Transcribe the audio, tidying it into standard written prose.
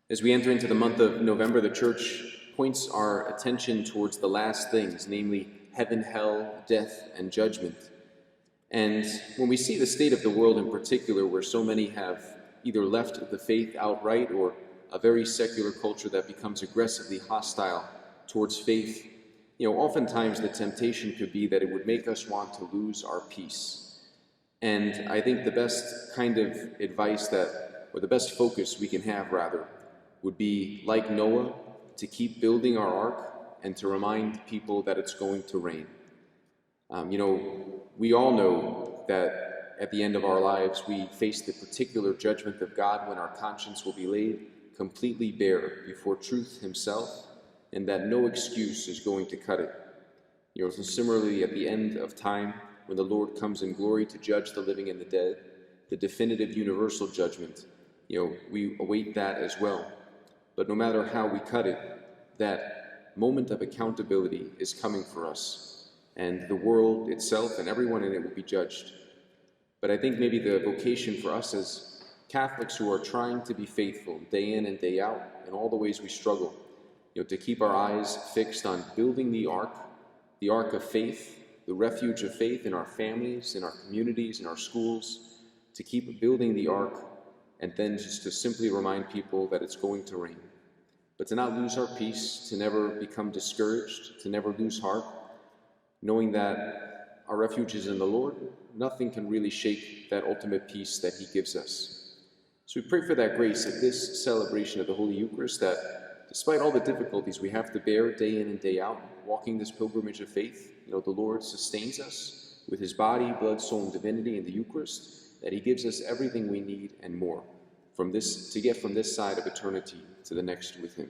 As we enter into the month of November, the Church points our attention towards the last things, namely heaven, hell, death, and judgment. And when we see the state of the world in particular, where so many have either left the faith outright or a very secular culture that becomes aggressively hostile towards faith, oftentimes the temptation could be that it would make us want to lose our peace. And I think the best kind of advice or the best focus we can have, rather, would be, like Noah, to keep building our ark and to remind people that it's going to rain. We all know that at the end of our lives, we face the particular judgment of God when our conscience will be laid completely bare before truth himself, and that no excuse is going to cut it. So similarly, at the end of time, when the Lord comes in glory to judge the living and the dead, the definitive universal judgment, we await that as well. But no matter how we cut it, that moment of accountability is coming for us, and the world itself and everyone in it will be judged. But I think maybe the vocation for us as Catholics who are trying to be faithful day in and day out in all the ways we struggle, to keep our eyes fixed on building the ark of faith, the refuge of faith in our families, in our communities, in our schools, to keep building the ark, and then just to simply remind people that it's going to rain. But to not lose our peace, to never become discouraged, to never lose heart, knowing that our refuge is in the Lord. Nothing can really shake that ultimate peace that he gives us. So we pray for that grace at this celebration of the Holy Eucharist, that despite all the difficulties we have to bear day in and day out, walking this pilgrimage of faith, the Lord sustains us with his body, blood, soul, and divinity in the Eucharist, that he gives us everything we need and more to get from this side of eternity to the next with him.